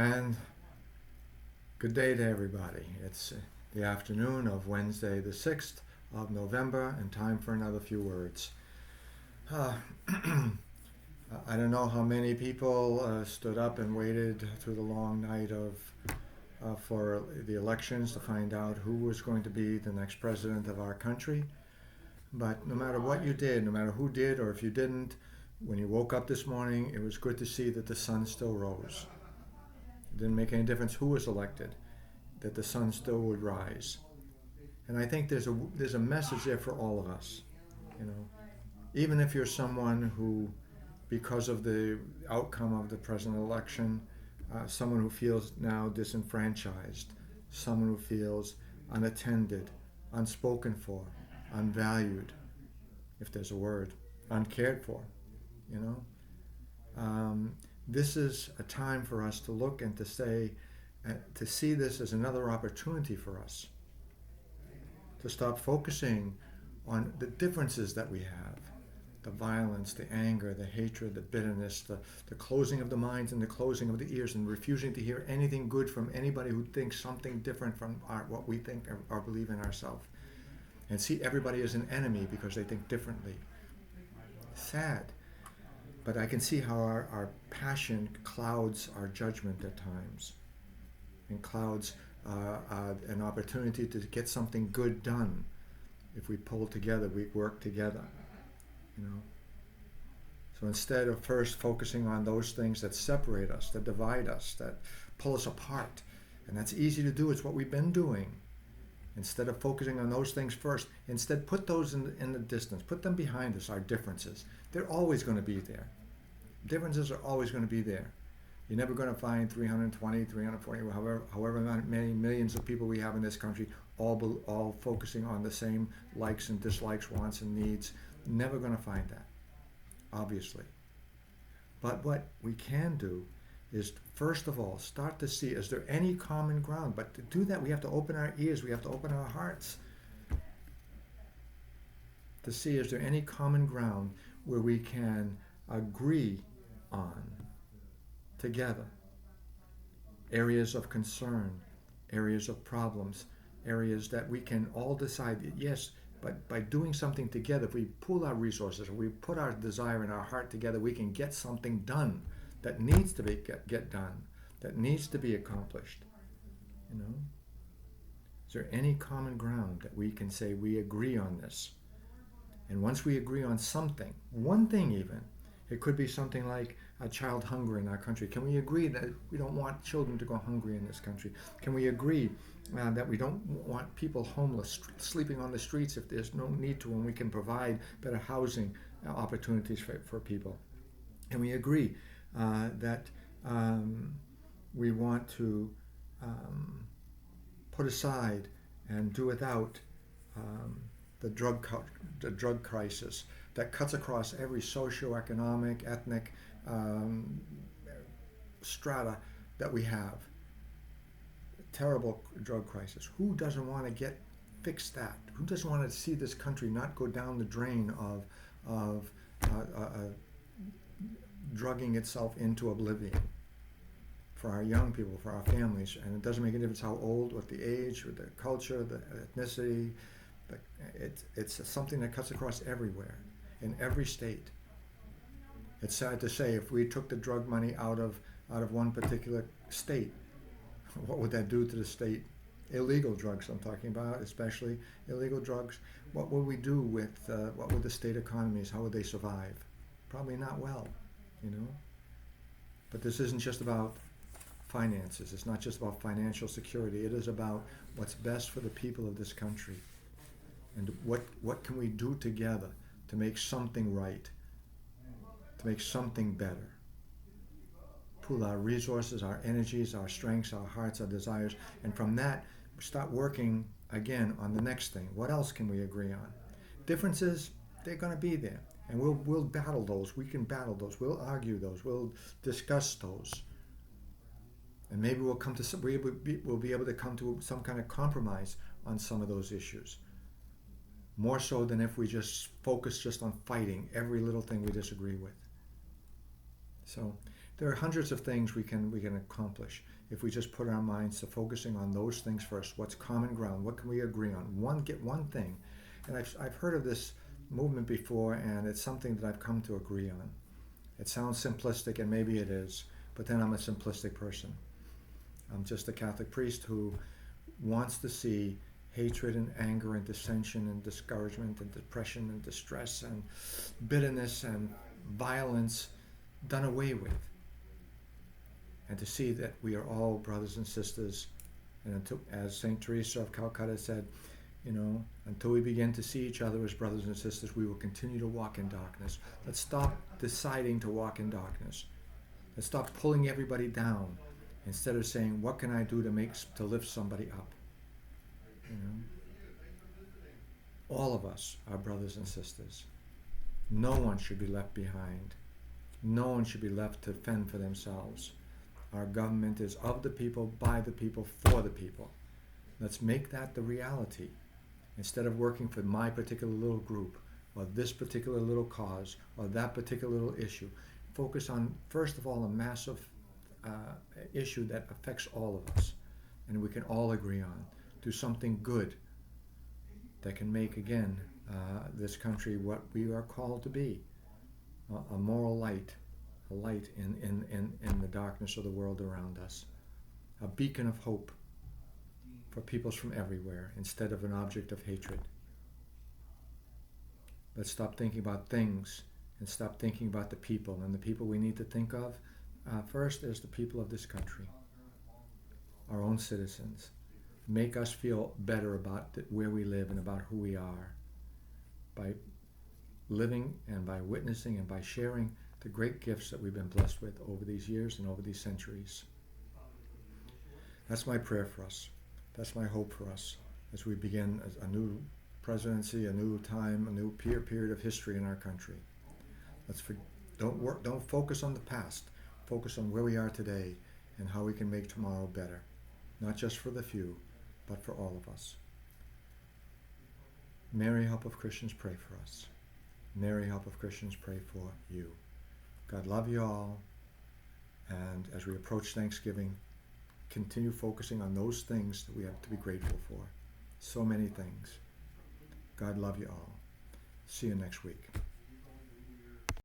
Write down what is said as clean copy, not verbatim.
And good day to everybody. It's the afternoon of Wednesday, the 6th of November, and time for another few words. Uh, I don't know how many people stood up and waited through the long night for the elections to find out who was going to be the next president of our country. But no matter what you did, no matter who did or if you didn't, when you woke up this morning, it was good to see that the sun still rose. It didn't make any difference who was elected, that the sun still would rise. And I think there's a message there for all of us. You know, even if you're someone who, because of the outcome of the present election, someone who feels now disenfranchised, someone who feels unattended, unspoken for, unvalued, if there's a word, uncared for, you know. This is a time for us to look and to see this as another opportunity for us to stop focusing on the differences that we have, the violence, the anger, the hatred, the bitterness, the closing of the minds and the closing of the ears, and refusing to hear anything good from anybody who thinks something different from what we think or believe in ourselves, and see everybody as an enemy because they think differently. Sad. But I can see how our passion clouds our judgment at times, and clouds an opportunity to get something good done. If we pull together, we work together, you know. So instead of first focusing on those things that separate us, that divide us, that pull us apart, and that's easy to do, it's what we've been doing. Instead of focusing on those things first, instead put those in the distance, put them behind us, our differences. They're always going to be there. Differences are always going to be there. You're never going to find 320, 340, however many millions of people we have in this country, all focusing on the same likes and dislikes, wants and needs. Never going to find that, obviously. But what we can do is, first of all, start to see, is there any common ground? But to do that, we have to open our ears, we have to open our hearts to see, is there any common ground where we can agree on together areas of concern, areas of problems, areas that we can all decide that, yes, but by doing something together, if we pool our resources, if we put our desire and our heart together, we can get something done that needs to get done, that needs to be accomplished. You know, is there any common ground that we can say we agree on this? And once we agree on something, one thing even, it could be something like a child hunger in our country. Can we agree that we don't want children to go hungry in this country? Can we agree that we don't want people homeless, sleeping on the streets if there's no need to, and we can provide better housing opportunities for people? Can we agree that we want to put aside and do without the drug crisis that cuts across every socioeconomic, ethnic strata that we have? Terrible drug crisis. Who doesn't want to fix that? Who doesn't want to see this country not go down the drain of drugging itself into oblivion for our young people, for our families? And it doesn't make a difference how old, what the age, or the culture, the ethnicity. But it's something that cuts across everywhere, in every state. It's sad to say, if we took the drug money out of one particular state, what would that do to the state? Illegal drugs I'm talking about, especially illegal drugs. What would we do with, what would the state economies, how would they survive? Probably not well, you know. But this isn't just about finances. It's not just about financial security. It is about what's best for the people of this country. And what can we do together to make something right, to make something better? Pool our resources, our energies, our strengths, our hearts, our desires, and from that, start working again on the next thing. What else can we agree on? Differences, they're going to be there, and we'll battle those. We can battle those. We'll argue those. We'll discuss those, and maybe we'll be able to come to some kind of compromise on some of those issues. More so than if we just focus just on fighting every little thing we disagree with. So there are hundreds of things we can accomplish if we just put our minds to focusing on those things first. What's common ground? What can we agree on? Get one thing. And I've heard of this movement before, and it's something that I've come to agree on. It sounds simplistic, and maybe it is, but then I'm a simplistic person. I'm just a Catholic priest who wants to see hatred and anger and dissension and discouragement and depression and distress and bitterness and violence done away with. And to see that we are all brothers and sisters. And until, as St. Teresa of Calcutta said, until we begin to see each other as brothers and sisters, we will continue to walk in darkness. Let's stop deciding to walk in darkness. Let's stop pulling everybody down instead of saying, what can I do to lift somebody up? All of us are brothers and sisters. No one should be left behind. No one should be left to fend for themselves. Our government is of the people, by the people, for the people. Let's make that the reality. Instead of working for my particular little group, or this particular little cause, or that particular little issue, focus on, first of all, a massive issue that affects all of us, and we can all agree on. Do something good that can make, again, this country what we are called to be, a moral light, a light in the darkness of the world around us, a beacon of hope for peoples from everywhere instead of an object of hatred. Let's stop thinking about things and stop thinking about the people. And the people we need to think of first is the people of this country, our own citizens. Make us feel better about where we live and about who we are by living and by witnessing and by sharing the great gifts that we've been blessed with over these years and over these centuries. That's my prayer for us. That's my hope for us as we begin a new presidency, a new time, a new period of history in our country. Don't focus on the past. Focus on where we are today and how we can make tomorrow better, not just for the few, but for all of us. Mary, Help of Christians, pray for us. Mary, Help of Christians, pray for you. God love you all, and as we approach Thanksgiving, continue focusing on those things that we have to be grateful for. So many things. God love you all. See you next week.